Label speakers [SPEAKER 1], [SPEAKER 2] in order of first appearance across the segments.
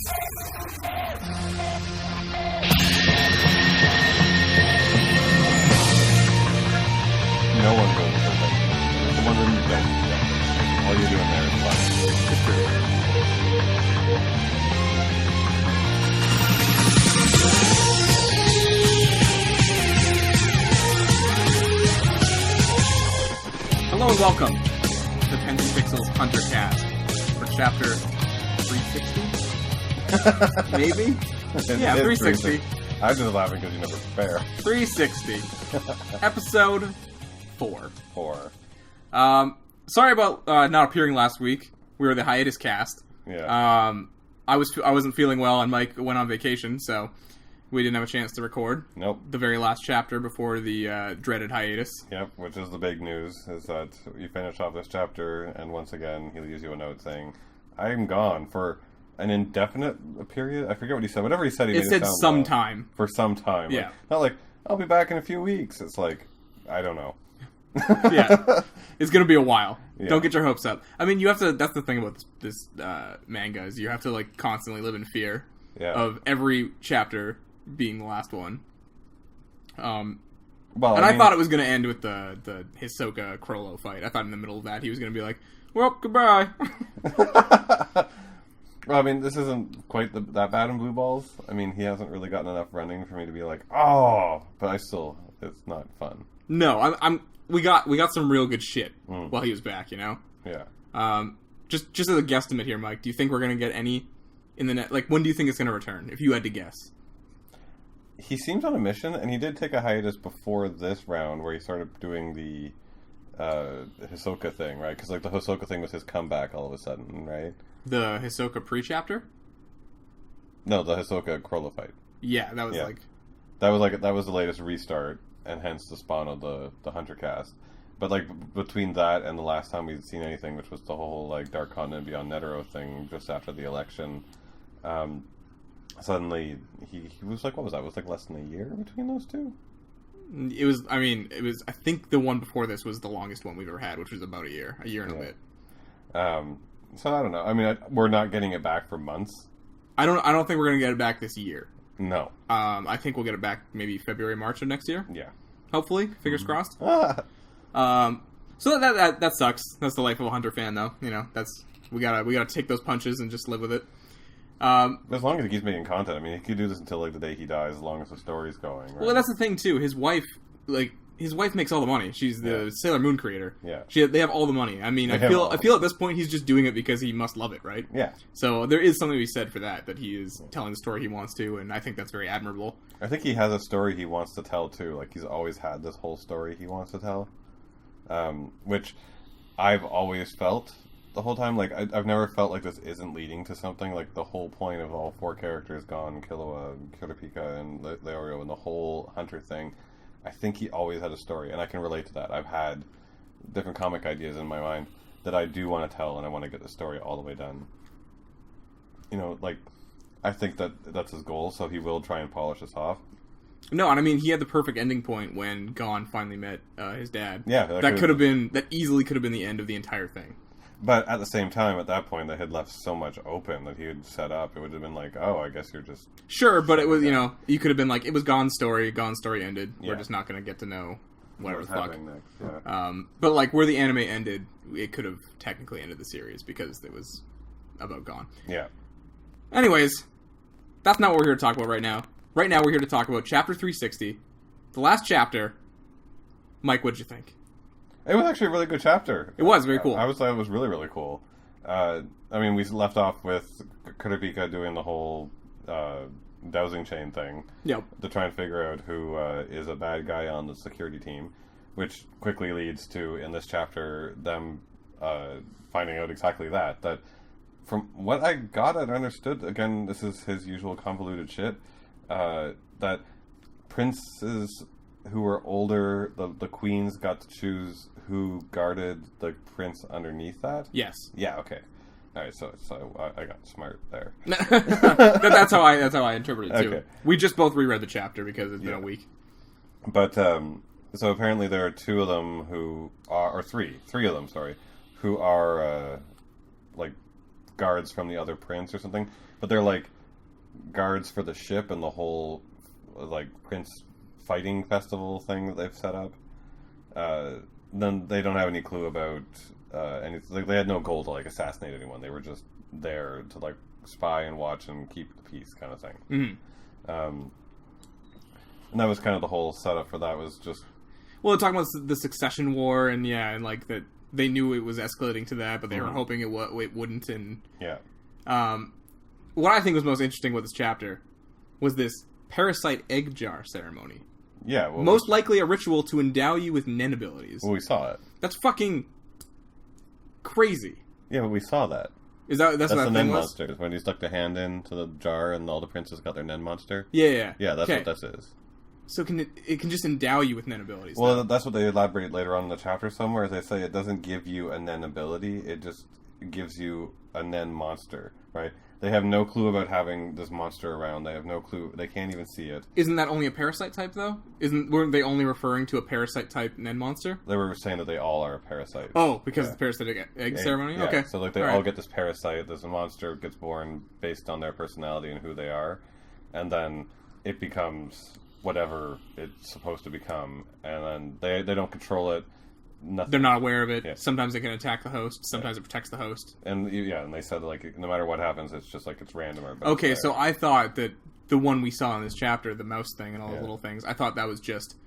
[SPEAKER 1] No one goes for that. The one room you don't. All you're doing there is fun. It's true.
[SPEAKER 2] Hello and welcome to the Pens&Pixels Huntercast for chapter 360? Maybe? Yeah, 360.
[SPEAKER 1] I'm just laughing because you never prepare.
[SPEAKER 2] 360. Episode 4.
[SPEAKER 1] 4.
[SPEAKER 2] Sorry about not appearing last week. We were the Hiatus cast.
[SPEAKER 1] Yeah.
[SPEAKER 2] I wasn't feeling well and Mike went on vacation, so we didn't have a chance to record.
[SPEAKER 1] Nope.
[SPEAKER 2] The very last chapter before the dreaded hiatus.
[SPEAKER 1] Yep, which is the big news, is that you finish off this chapter, and once again, he leaves you a note saying, I'm gone for an indefinite period? I forget what he said. Whatever he said, he made it
[SPEAKER 2] said
[SPEAKER 1] sound
[SPEAKER 2] some
[SPEAKER 1] long.
[SPEAKER 2] time.
[SPEAKER 1] For some time.
[SPEAKER 2] Yeah.
[SPEAKER 1] Like, not like, I'll be back in a few weeks. It's like, I don't know.
[SPEAKER 2] Yeah. It's going to be a while.
[SPEAKER 1] Yeah.
[SPEAKER 2] Don't get your hopes up. I mean, you have to, that's the thing about this manga, is you have to, like, constantly live in fear of every chapter being the last one. I thought it was going to end with the Hisoka Crollo fight. I thought in the middle of that he was going to be like, well, goodbye.
[SPEAKER 1] Well, I mean, this isn't quite that bad in Blue Balls. I mean, he hasn't really gotten enough running for me to be like, oh, but it's not fun.
[SPEAKER 2] No, we got some real good shit while he was back, you know?
[SPEAKER 1] Yeah.
[SPEAKER 2] Just as a guesstimate here, Mike, do you think we're going to get any in the net? Like, when do you think it's going to return, if you had to guess?
[SPEAKER 1] He seems on a mission, and he did take a hiatus before this round where he started doing the Hisoka thing, right? Because, like, the Hisoka thing was his comeback all of a sudden, right?
[SPEAKER 2] The Hisoka pre-chapter?
[SPEAKER 1] No, the Hisoka Crollo fight.
[SPEAKER 2] Yeah, that was
[SPEAKER 1] That was the latest restart, and hence the spawn of the Huntercast. But, like, between that and the last time we'd seen anything, which was the whole, like, Dark Continent Beyond Netero thing just after the election, suddenly he was like, what was that? It was like less than a year between those two?
[SPEAKER 2] It was, I think the one before this was the longest one we've ever had, which was about a year and a bit.
[SPEAKER 1] So I don't know. I mean, we're not getting it back for months.
[SPEAKER 2] I don't think we're going to get it back this year.
[SPEAKER 1] No.
[SPEAKER 2] I think we'll get it back maybe February, March of next year.
[SPEAKER 1] Yeah.
[SPEAKER 2] Hopefully. Fingers crossed. So that sucks. That's the life of a Hunter fan, though. You know, we gotta take those punches and just live with it.
[SPEAKER 1] As long as he keeps making content. I mean, he could do this until, like, the day he dies, as long as the story's going, right?
[SPEAKER 2] Well, that's the thing, too. His wife makes all the money. She's the Sailor Moon creator.
[SPEAKER 1] Yeah.
[SPEAKER 2] They have all the money. I mean, I feel at this point he's just doing it because he must love it, right?
[SPEAKER 1] Yeah.
[SPEAKER 2] So there is something to be said for that he is telling the story he wants to, and I think that's very admirable.
[SPEAKER 1] I think he has a story he wants to tell, too. Like, he's always had this whole story he wants to tell. Which I've always felt the whole time. Like, I've never felt like this isn't leading to something. Like, the whole point of all 4 characters gone, Killua, Kurapika, and Leorio, and the whole Hunter thing, I think he always had a story, and I can relate to that. I've had different comic ideas in my mind that I do want to tell, and I want to get the story all the way done. You know, like, I think that's his goal, so he will try and polish this off.
[SPEAKER 2] No, and I mean, he had the perfect ending point when Gon finally met his dad.
[SPEAKER 1] Yeah.
[SPEAKER 2] That easily could have been the end of the entire thing.
[SPEAKER 1] But at the same time, at that point, they had left so much open that he had set up. It would have been like, oh, I guess you're just...
[SPEAKER 2] Sure, but it was, you know, you could have been like, it was Gon's story ended.
[SPEAKER 1] Yeah.
[SPEAKER 2] We're just not going to get to know whatever the fuck.
[SPEAKER 1] Next. Yeah.
[SPEAKER 2] But, like, where the anime ended, it could have technically ended the series because it was about Gon.
[SPEAKER 1] Yeah.
[SPEAKER 2] Anyways, that's not what we're here to talk about right now. Right now, we're here to talk about Chapter 360, the last chapter. Mike, what'd you think?
[SPEAKER 1] It was actually a really good chapter.
[SPEAKER 2] It was very cool.
[SPEAKER 1] I would say it was really, really cool. I mean, we left off with Kurapika doing the whole dowsing chain thing.
[SPEAKER 2] Yep. To
[SPEAKER 1] try and figure out who is a bad guy on the security team, which quickly leads to, in this chapter, them finding out exactly that. That, from what I got and understood, again, this is his usual convoluted shit, that princes who were older, the queens got to choose who guarded the prince underneath that?
[SPEAKER 2] Yes.
[SPEAKER 1] Yeah, okay. Alright, so I got smart there.
[SPEAKER 2] that's how I interpret it too. Okay. We just both reread the chapter because it's been a week.
[SPEAKER 1] But so apparently there are 2 of them who are, or three of them, sorry, who are like guards from the other prince or something, but they're like guards for the ship and the whole like prince fighting festival thing that they've set up. Then they don't have any clue about anything. Like, they had no goal to like assassinate anyone. They were just there to like spy and watch and keep the peace, kind of thing.
[SPEAKER 2] Mm-hmm.
[SPEAKER 1] And that was kind of the whole setup for that. Was just
[SPEAKER 2] they're talking about the succession war, and and like that they knew it was escalating to that, but they were hoping it wouldn't. And what I think was most interesting with this chapter was this parasite egg jar ceremony.
[SPEAKER 1] Yeah,
[SPEAKER 2] most likely a ritual to endow you with Nen abilities.
[SPEAKER 1] Well, we saw it.
[SPEAKER 2] That's fucking crazy.
[SPEAKER 1] Yeah, but we saw that.
[SPEAKER 2] That's what
[SPEAKER 1] the Nen monster. When he stuck the hand into the jar and all the princes got their Nen monster.
[SPEAKER 2] Yeah.
[SPEAKER 1] Yeah, that's what this is.
[SPEAKER 2] So it can just endow you with Nen abilities.
[SPEAKER 1] Well, that's what they elaborate later on in the chapter somewhere. They say it doesn't give you a Nen ability; it just gives you a Nen monster, right? They have no clue about having this monster around. They have no clue. They can't even see it.
[SPEAKER 2] Isn't that only a parasite type, though? Weren't they only referring to a parasite type Nen monster?
[SPEAKER 1] They were saying that they all are a parasite.
[SPEAKER 2] Oh, because of the parasitic egg ceremony?
[SPEAKER 1] Yeah.
[SPEAKER 2] Okay.
[SPEAKER 1] So like they all get this parasite. This monster gets born based on their personality and who they are. And then it becomes whatever it's supposed to become. And then they don't control it. Nothing.
[SPEAKER 2] They're not aware of it.
[SPEAKER 1] Yeah.
[SPEAKER 2] Sometimes it can attack the host. Sometimes it protects the host.
[SPEAKER 1] And and they said like no matter what happens, it's just like it's random.
[SPEAKER 2] Okay, so I thought that the one we saw in this chapter, the mouse thing and all the little things, I thought that was just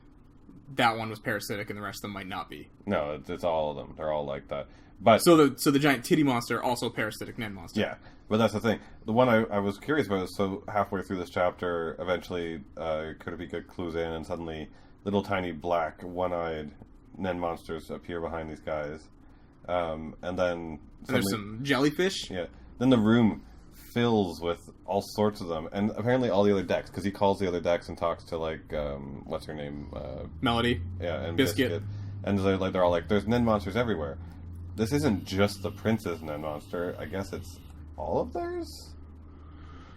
[SPEAKER 2] that one was parasitic and the rest of them might not be.
[SPEAKER 1] No, it's all of them. They're all like that. But
[SPEAKER 2] so the giant titty monster also parasitic Nen monster.
[SPEAKER 1] Yeah, but that's the thing. The one I was curious about is so halfway through this chapter, eventually Kurapika clues in, and suddenly little tiny black one-eyed Nen monsters appear behind these guys, and then
[SPEAKER 2] there's some jellyfish.
[SPEAKER 1] Yeah. Then the room fills with all sorts of them, and apparently all the other decks, because he calls the other decks and talks to like what's her name,
[SPEAKER 2] Melody.
[SPEAKER 1] Yeah, and
[SPEAKER 2] Biscuit.
[SPEAKER 1] And they're all like, "There's Nen monsters everywhere." This isn't just the prince's Nen monster. I guess it's all of theirs.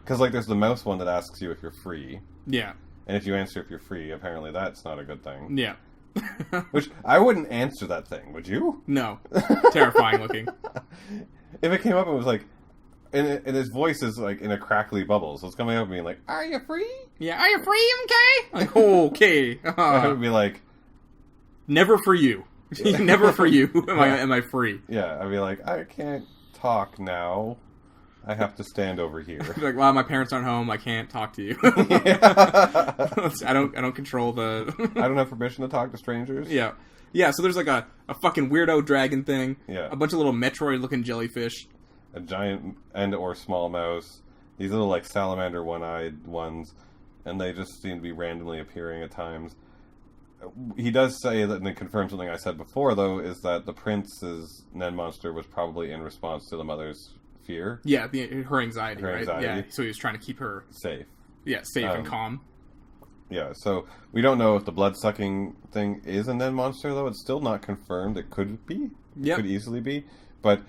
[SPEAKER 1] Because like there's the mouse one that asks you if you're free.
[SPEAKER 2] Yeah.
[SPEAKER 1] And if you answer if you're free, apparently that's not a good thing.
[SPEAKER 2] Yeah.
[SPEAKER 1] Which I wouldn't answer that thing, would you?
[SPEAKER 2] No. Terrifying looking.
[SPEAKER 1] If it came up and was like, and his voice is like in a crackly bubble, so it's coming up and being like, "Are you free?"
[SPEAKER 2] Yeah, are you free, okay? Like, okay.
[SPEAKER 1] I would be like,
[SPEAKER 2] never for you. Never for you. Am I free?
[SPEAKER 1] Yeah, I'd be like, I can't talk now. I have to stand over here.
[SPEAKER 2] Like, well, my parents aren't home. I can't talk to you. I don't control the.
[SPEAKER 1] I don't have permission to talk to strangers.
[SPEAKER 2] Yeah. So there's like a fucking weirdo dragon thing.
[SPEAKER 1] Yeah.
[SPEAKER 2] A bunch of little Metroid-looking jellyfish.
[SPEAKER 1] A giant and or small mouse. These little like salamander one-eyed ones, and they just seem to be randomly appearing at times. He does say that, and they confirm something I said before, though, is that the prince's Nen monster was probably in response to the mother's fear.
[SPEAKER 2] Yeah, her anxiety, right?
[SPEAKER 1] Anxiety.
[SPEAKER 2] Yeah, so he was trying to keep her
[SPEAKER 1] safe.
[SPEAKER 2] Yeah, safe and calm.
[SPEAKER 1] Yeah, so we don't know if the blood-sucking thing is a Nen monster, though. It's still not confirmed. It could be. It could easily be. But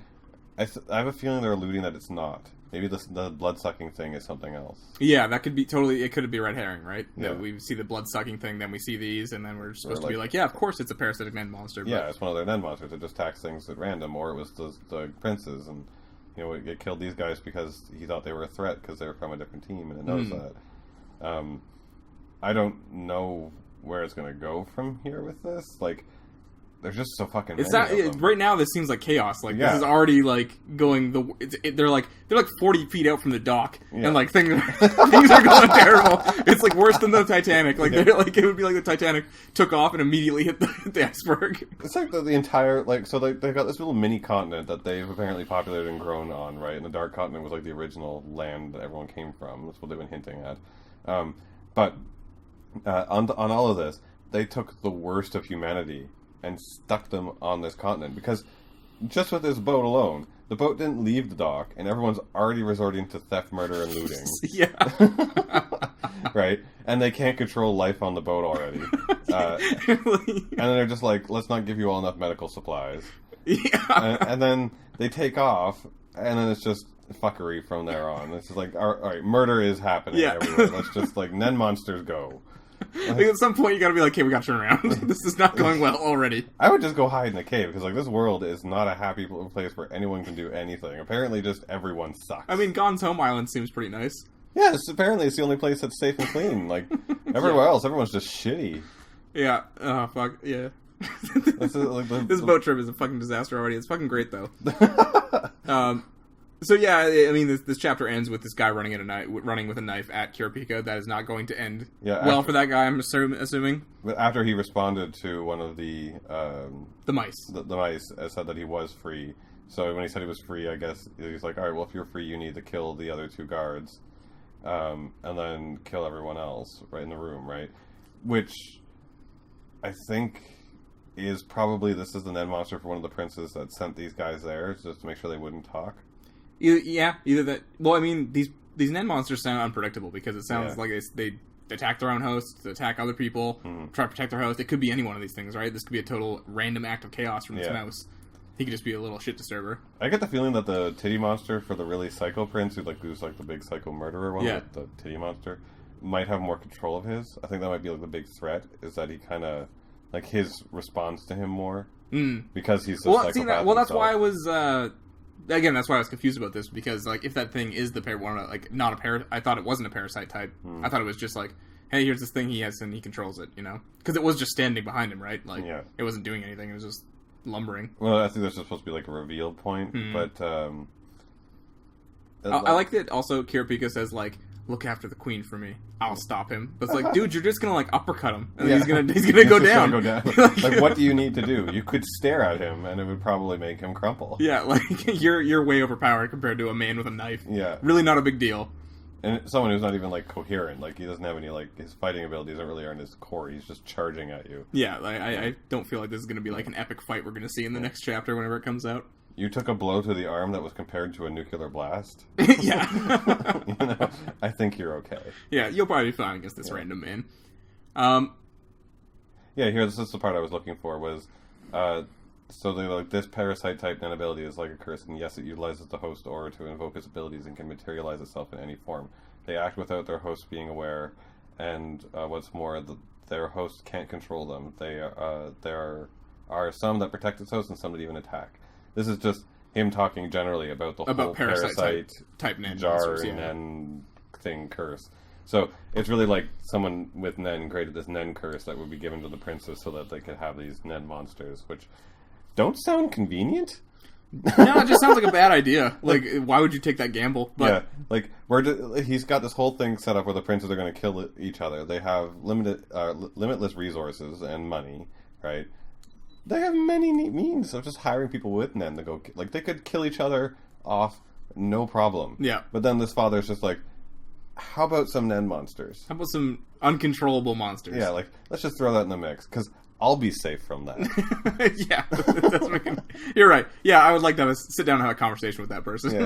[SPEAKER 1] I have a feeling they're alluding that it's not. Maybe the blood-sucking thing is something else.
[SPEAKER 2] Yeah, that could be totally... It could be red herring, right?
[SPEAKER 1] Yeah.
[SPEAKER 2] That we see the blood-sucking thing, then we see these, and then we're supposed to be like, yeah, of course it's a parasitic Nen monster. But...
[SPEAKER 1] Yeah, it's one of their Nen monsters. It just attacks things at random, or it was the princes, and it killed these guys because he thought they were a threat because they were from a different team, and it knows that. I don't know where it's going to go from here with this. Like, there's just so fucking many of them.
[SPEAKER 2] Right now, this seems like chaos. Like, this is already, like, going... They're like 40 feet out from the dock, and, like, things are going terrible. It's, like, worse than the Titanic. Like, it would be like the Titanic took off and immediately hit the iceberg.
[SPEAKER 1] It's like the entire... Like, so they've got this little mini continent that they've apparently populated and grown on, right? And the Dark Continent was, like, the original land that everyone came from. That's what they've been hinting at. But on all of this, they took the worst of humanity and stuck them on this continent, because just with this boat alone, the boat didn't leave the dock, and everyone's already resorting to theft, murder, and looting.
[SPEAKER 2] Yeah.
[SPEAKER 1] Right? And they can't control life on the boat already. And then they're just like, let's not give you all enough medical supplies.
[SPEAKER 2] Yeah.
[SPEAKER 1] And then they take off, and then it's just fuckery from there on. It's just like, all right, murder is happening everywhere. Let's just, like, Nen monsters go.
[SPEAKER 2] Like, at some point, you gotta be like, okay, we gotta turn around. This is not going well already.
[SPEAKER 1] I would just go hide in a cave, because, like, this world is not a happy place where anyone can do anything. Apparently, just everyone sucks.
[SPEAKER 2] I mean, Gon's home island seems pretty nice.
[SPEAKER 1] Yeah, apparently it's the only place that's safe and clean. Like, everywhere else, everyone's just shitty.
[SPEAKER 2] Yeah. Oh, fuck. Yeah. This boat trip is a fucking disaster already. It's fucking great, though. So yeah, I mean, this chapter ends with this guy running with a knife at Kurapika. That is not going to end well for that guy, I'm assuming.
[SPEAKER 1] But after he responded to one of the
[SPEAKER 2] mice.
[SPEAKER 1] The mice said that he was free. So when he said he was free, I guess he's like, all right, well, if you're free, you need to kill the other 2 guards. And then kill everyone else right in the room, right? Which I think is probably, this is the Nen monster for one of the princes that sent these guys there, just to make sure they wouldn't talk.
[SPEAKER 2] Either that. Well, I mean, these Nen monsters sound unpredictable, because it sounds like they attack their own hosts, attack other people, try to protect their host. It could be any one of these things, right? This could be a total random act of chaos from this mouse. He could just be a little shit disturber.
[SPEAKER 1] I get the feeling that the titty monster for the really psycho prince, who's like the big psycho murderer one, with the titty monster, might have more control of his. I think that might be like the big threat, is that he kind of, like, his responds to him more, because he's a psychopath.
[SPEAKER 2] That's why I was again, that's why I was confused about this, because, like, if that thing is not a parasite, I thought it wasn't a parasite type. I thought it was just like, hey, here's this thing he has and he controls it, you know, because it was just standing behind him, right? Like, it wasn't doing anything. It was just lumbering.
[SPEAKER 1] Well, I think there's supposed to be like a reveal point, but
[SPEAKER 2] I like that also Kurapika says, like, look after the queen for me. I'll stop him. But it's like, dude, you're just gonna, like, uppercut him, and he's gonna go down.
[SPEAKER 1] Like, what do you need to do? You could stare at him, and it would probably make him crumple.
[SPEAKER 2] Yeah, like, you're way overpowered compared to a man with a knife.
[SPEAKER 1] Yeah,
[SPEAKER 2] really not a big deal.
[SPEAKER 1] And someone who's not even, like, coherent. Like, he doesn't have any, like, his fighting abilities aren't really in his core. He's just charging at you.
[SPEAKER 2] Yeah, like, I don't feel like this is going to be, like, an epic fight we're going to see in the next chapter whenever it comes out.
[SPEAKER 1] You took a blow to the arm that was compared to a nuclear blast?
[SPEAKER 2] Yeah.
[SPEAKER 1] You know, I think you're okay.
[SPEAKER 2] Yeah, you'll probably be fine against this random man.
[SPEAKER 1] Yeah, this is the part I was looking for, was... So they're like, this parasite type Nen ability is like a curse, and yes, it utilizes the host aura to invoke its abilities and can materialize itself in any form. They act without their host being aware, and what's more, their host can't control them. There are some that protect its host and some that even attack. This is just him talking generally about the whole parasite
[SPEAKER 2] type Nen
[SPEAKER 1] jar Nen thing curse. So it's really like someone with Nen created this Nen curse that would be given to the princes so that they could have these Nen monsters, which don't sound convenient.
[SPEAKER 2] No, it just sounds like a bad idea. Like, why would you take that gamble? But
[SPEAKER 1] like he's got this whole thing set up where the princes are going to kill each other. They have limitless resources and money, right? They have many means of just hiring people with Nen to go. Like, they could kill each other off, no problem.
[SPEAKER 2] Yeah.
[SPEAKER 1] But then this father's just like, how about some Nen monsters?
[SPEAKER 2] How about some uncontrollable monsters?
[SPEAKER 1] Yeah, like, let's just throw that in the mix, because I'll be safe from that.
[SPEAKER 2] Yeah, you're right. Yeah, I would like to sit down and have a conversation with that person. Yeah.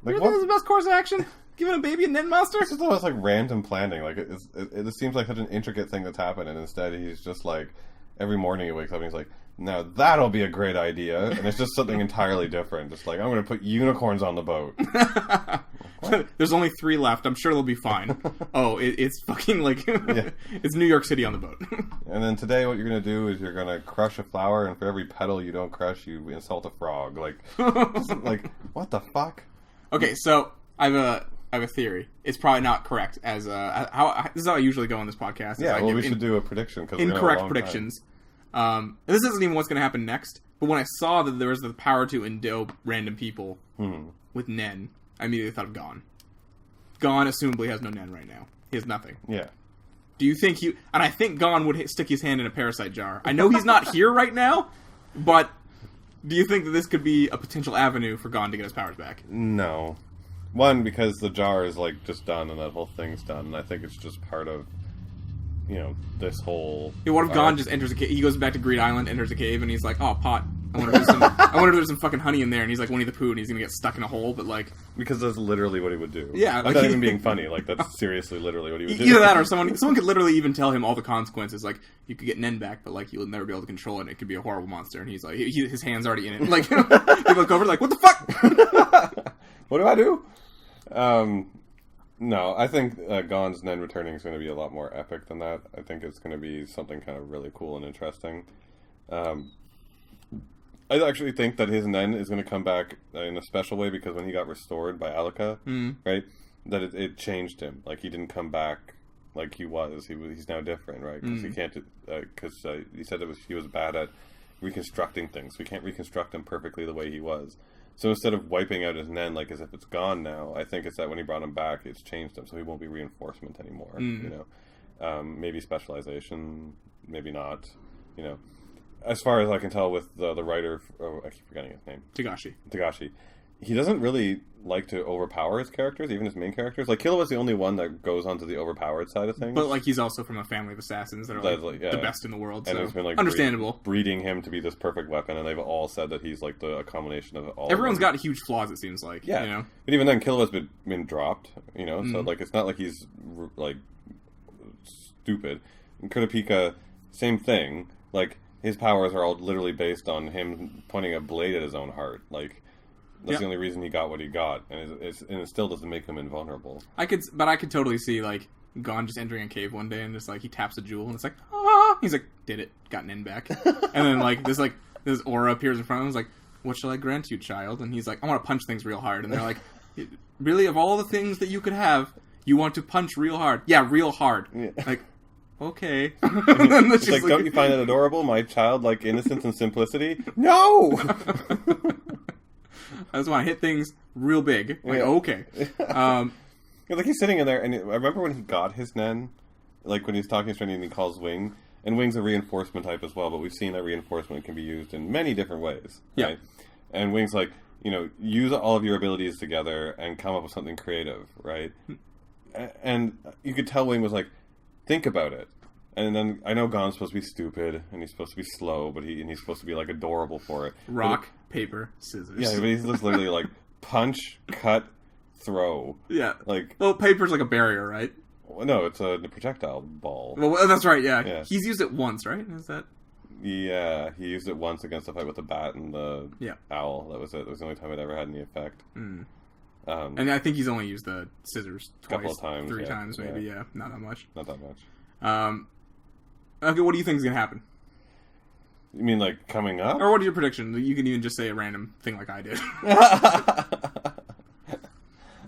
[SPEAKER 2] Like, you think this is the best course of action? Giving a baby a Nen monster?
[SPEAKER 1] It's just almost like random planning. Like, it seems like such an intricate thing that's happened, and instead he's just like, every morning he wakes up and he's like, now that'll be a great idea. And it's just something entirely different. Just like, I'm going to put unicorns on the boat.
[SPEAKER 2] There's only 3 left. I'm sure they'll be fine. Oh, it's fucking like... It's New York City on the boat.
[SPEAKER 1] And then today what you're going to do is you're going to crush a flower, and for every petal you don't crush, you insult a frog. Like, like, what the fuck?
[SPEAKER 2] Okay, so I have a theory. It's probably not correct. This is how I usually go on this podcast.
[SPEAKER 1] Yeah, well, we should do a prediction.
[SPEAKER 2] Incorrect predictions. And this isn't even what's going to happen next, but when I saw that there was the power to endow random people with Nen, I immediately thought of Gon. Gon assumably has no Nen right now. He has nothing.
[SPEAKER 1] Yeah.
[SPEAKER 2] Do you think and I think Gon would stick his hand in a parasite jar. I know he's not here right now, but do you think that this could be a potential avenue for Gon to get his powers back?
[SPEAKER 1] No. One, because the jar is, like, just done, and that whole thing's done, and I think it's just part of, you know, this whole...
[SPEAKER 2] Yeah, what if Gon just enters a cave? He goes back to Greed Island, enters a cave, and he's like, oh, pot. I wonder if there's some fucking honey in there, and he's like Winnie the Pooh, and he's gonna get stuck in a hole, but, like...
[SPEAKER 1] Because that's literally what he would do.
[SPEAKER 2] Yeah.
[SPEAKER 1] Like, not even being funny, like, that's seriously literally what he would do.
[SPEAKER 2] Either that, or someone could literally even tell him all the consequences, like, you could get Nen back, but, like, you'll never be able to control it, and it could be a horrible monster, and he's like, his hand's already in it. Like, you look over, like, what the fuck?
[SPEAKER 1] What do I do? No, I think Gon's Nen returning is going to be a lot more epic than that. I think it's going to be something kind of really cool and interesting. I actually think that his Nen is going to come back in a special way because when he got restored by Alika, right, that it changed him. Like, he didn't come back like he was. He's now different, right? Because he can't. Because he said he was bad at reconstructing things. We can't reconstruct him perfectly the way he was. So instead of wiping out his Nen like as if it's gone now, I think it's that when he brought him back, it's changed him, so he won't be reinforcement anymore. You know, maybe specialization, maybe not. You know, as far as I can tell, with the writer, I keep forgetting his name, Tagashi. He doesn't really like to overpower his characters, even his main characters. Like, Killua's the only one that goes onto the overpowered side of things.
[SPEAKER 2] But, like, he's also from a family of assassins that are, the best in the world, and so it's been, like, understandable.
[SPEAKER 1] Breeding him to be this perfect weapon, and they've all said that he's, like, a combination of all
[SPEAKER 2] Everyone's got huge flaws, it seems like.
[SPEAKER 1] Yeah.
[SPEAKER 2] You know?
[SPEAKER 1] But even then, Killua's been dropped, you know? So, like, it's not like he's, like, stupid. And Kurapika, same thing. Like, his powers are all literally based on him pointing a blade at his own heart. Like... That's the only reason he got what he got, and it still doesn't make him invulnerable.
[SPEAKER 2] I could totally see, like, Gon just entering a cave one day and just, like, he taps a jewel and it's like, ah! He's like, did it, got an N back. And then, like, this aura appears in front of him. He's like, what shall I grant you, child? And he's like, I want to punch things real hard. And they're like, really, of all the things that you could have, you want to punch real hard? Yeah, real hard. Yeah. Like, okay.
[SPEAKER 1] It's like, don't you find it adorable, my childlike innocence and simplicity? No!
[SPEAKER 2] I just want to hit things real big. Like, okay.
[SPEAKER 1] Like, he's sitting in there, and I remember when he got his Nen, like, when he's talking to Strandy and he calls Wing, and Wing's a reinforcement type as well, but we've seen that reinforcement can be used in many different ways. Right? Yeah. And Wing's like, you know, use all of your abilities together and come up with something creative, right? And you could tell Wing was like, think about it. And then, I know Gon's supposed to be stupid, and he's supposed to be slow, but he's supposed to be, like, adorable for it.
[SPEAKER 2] Rock, paper, scissors.
[SPEAKER 1] Yeah, but he's just literally, like, punch, cut, throw.
[SPEAKER 2] Yeah.
[SPEAKER 1] Like...
[SPEAKER 2] Well, paper's like a barrier, right?
[SPEAKER 1] Well, no, it's a projectile ball.
[SPEAKER 2] Well, that's right, yeah. He's used it once, right? Is that...
[SPEAKER 1] Yeah, he used it once against the fight with the bat and the owl. That was it. That was the only time it ever had any effect.
[SPEAKER 2] And I think he's only used the scissors twice.
[SPEAKER 1] A couple of times.
[SPEAKER 2] 3 times, maybe, Not that much.
[SPEAKER 1] Not that much.
[SPEAKER 2] Okay, what do you think is going to happen?
[SPEAKER 1] You mean, like, coming up?
[SPEAKER 2] Or what is your prediction? You can even just say a random thing like I did.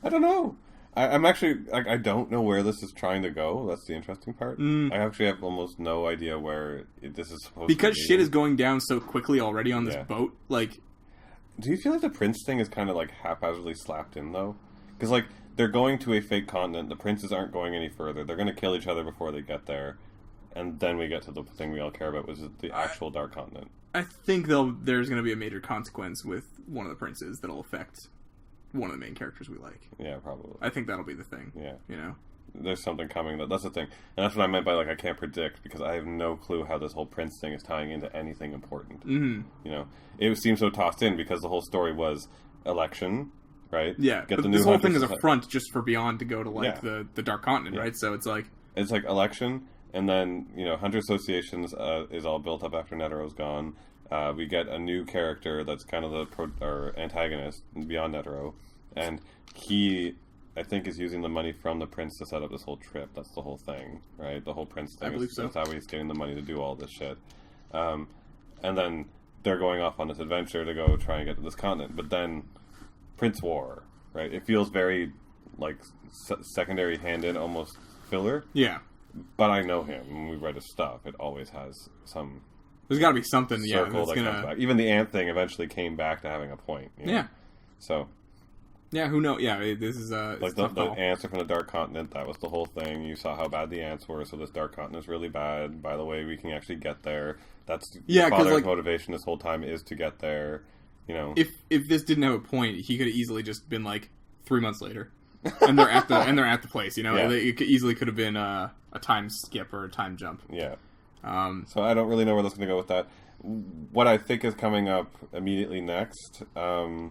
[SPEAKER 1] I don't know. I'm actually... I don't know where this is trying to go. That's the interesting part. I actually have almost no idea where this is supposed to be.
[SPEAKER 2] Because shit is going down so quickly already on this boat, like...
[SPEAKER 1] Do you feel like the Prince thing is kind of, like, haphazardly slapped in, though? Because, like, they're going to a fake continent. The princes aren't going any further. They're going to kill each other before they get there. And then we get to the thing we all care about, which is the actual Dark Continent.
[SPEAKER 2] I think there's going to be a major consequence with one of the princes that'll affect one of the main characters we like.
[SPEAKER 1] Yeah, probably.
[SPEAKER 2] I think that'll be the thing.
[SPEAKER 1] Yeah.
[SPEAKER 2] You know?
[SPEAKER 1] There's something coming. That's the thing. And that's what I meant by, like, I can't predict, because I have no clue how this whole prince thing is tying into anything important.
[SPEAKER 2] Mm-hmm.
[SPEAKER 1] You know? It seems so tossed in, because the whole story was election, right?
[SPEAKER 2] Yeah.
[SPEAKER 1] Get the
[SPEAKER 2] this whole thing is a front just for Beyond to go to, like, the Dark Continent, right? So it's like...
[SPEAKER 1] It's like election... And then, you know, Hunter Associations is all built up after Netero's gone. We get a new character that's kind of the antagonist beyond Netero. And he, I think, is using the money from the prince to set up this whole trip. That's the whole thing, right? The whole prince thing.
[SPEAKER 2] I believe so.
[SPEAKER 1] That's how he's getting the money to do all this shit. And then they're going off on this adventure to go try and get to this continent. But then, Prince War, right? It feels very, like, secondary hand-in, almost filler.
[SPEAKER 2] Yeah.
[SPEAKER 1] But I know him. When we read his stuff, it always has some...
[SPEAKER 2] There's got to be something,
[SPEAKER 1] circle that comes back. Even the ant thing eventually came back to having a point. You know?
[SPEAKER 2] Yeah.
[SPEAKER 1] So...
[SPEAKER 2] Yeah, who knows? Yeah, this is...
[SPEAKER 1] like, the ants are from the Dark Continent. That was the whole thing. You saw how bad the ants were, so this Dark Continent is really bad. By the way, we can actually get there. That's... Yeah, because, like... motivation this whole time is to get there, you know.
[SPEAKER 2] If this didn't have a point, he could have easily just been, like, 3 months later. And they're at the place, you know. Yeah. It easily could have been a time skip or a time jump.
[SPEAKER 1] Yeah. So I don't really know where that's going to go with that. What I think is coming up immediately next, I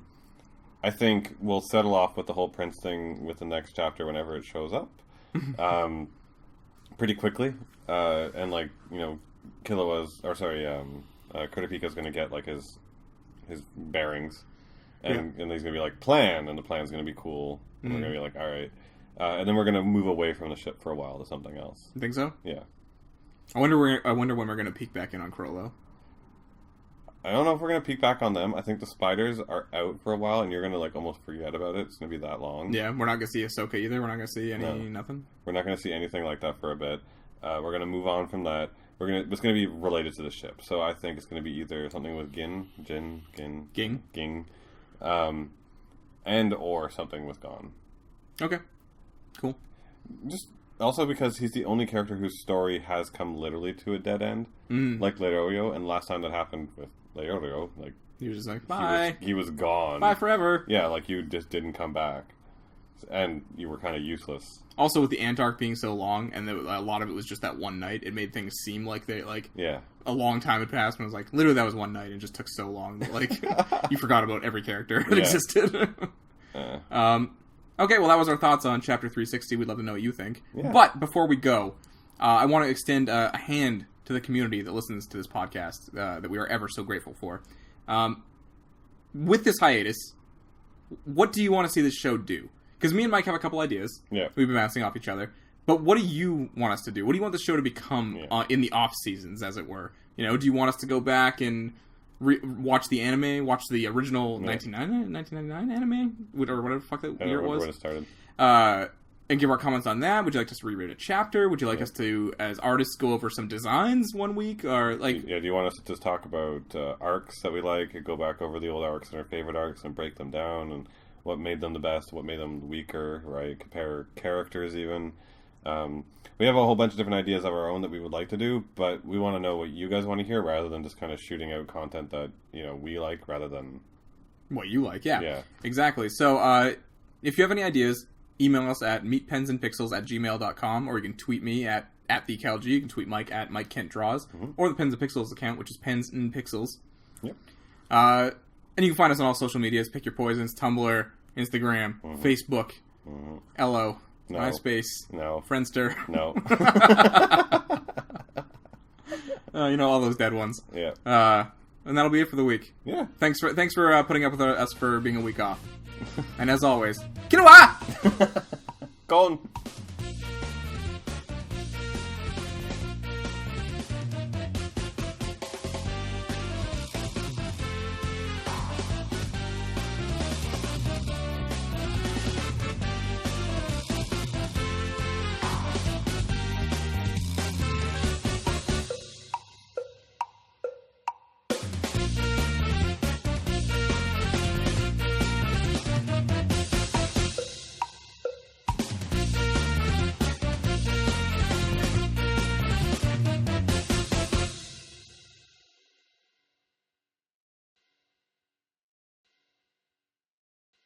[SPEAKER 1] think we'll settle off with the whole Prince thing with the next chapter whenever it shows up, pretty quickly. And like, you know, Kurapika's going to get like his bearings, and he's going to be like, plan, and the plan's going to be cool. And we're going to be like, all right. And then we're going to move away from the ship for a while to something else.
[SPEAKER 2] You think so?
[SPEAKER 1] Yeah.
[SPEAKER 2] I wonder when we're going to peek back in on Crollo.
[SPEAKER 1] I don't know if we're going to peek back on them. I think the spiders are out for a while, and you're going to, like, almost forget about it. It's going to be that long.
[SPEAKER 2] Yeah, we're not going to see Ahsoka either. We're not going to see nothing.
[SPEAKER 1] We're not going to see anything like that for a bit. We're going to move on from that. It's going to be related to the ship. So I think it's going to be either something with Ging, and or something with Gon.
[SPEAKER 2] Okay. Cool.
[SPEAKER 1] Just also because he's the only character whose story has come literally to a dead end, like Leorio, and last time that happened with Leorio, like
[SPEAKER 2] he was just like, bye.
[SPEAKER 1] He was gone.
[SPEAKER 2] Bye forever.
[SPEAKER 1] Yeah, like you just didn't come back, and you were kind of useless.
[SPEAKER 2] Also, with the Ant arc being so long, and a lot of it was just that one night, it made things seem like a long time had passed. And it was like, literally, that was one night, and it just took so long that like you forgot about every character that existed. Okay, well, that was our thoughts on Chapter 360. We'd love to know what you think. Yeah. But before we go, I want to extend a hand to the community that listens to this podcast that we are ever so grateful for. With this hiatus, what do you want to see this show do? Because me and Mike have a couple ideas. Yeah. We've been bouncing off each other. But what do you want us to do? What do you want the show to become in the off seasons, as it were? You know, do you want us to go back and watch the anime, watch the original 1999 anime, or whatever the fuck that year it was?
[SPEAKER 1] When it started.
[SPEAKER 2] And give our comments on that. Would you like us to reread a chapter? Would you like us to, as artists, go over some designs one week? Or like,
[SPEAKER 1] do you want us to just talk about arcs that we like, go back over the old arcs and our favorite arcs and break them down, and what made them the best, what made them weaker, right? Compare characters even. We have a whole bunch of different ideas of our own that we would like to do, but we want to know what you guys want to hear rather than just kind of shooting out content that, we like rather than
[SPEAKER 2] what you like. Yeah. Exactly. So, if you have any ideas, email us at meetpensandpixels@gmail.com, or you can tweet me at @theCalG. You can tweet Mike at MikeKentDraws, or the Pens and Pixels account, which is Pens&Pixels. Yep. And you can find us on all social medias. Pick your poisons: Tumblr, Instagram, Facebook, Ello, MySpace, Friendster.
[SPEAKER 1] No.
[SPEAKER 2] All those dead ones.
[SPEAKER 1] Yeah.
[SPEAKER 2] And that'll be it for the week.
[SPEAKER 1] Yeah.
[SPEAKER 2] Thanks for putting up with us for being a week off. And as always, Kinoa!
[SPEAKER 1] Gone.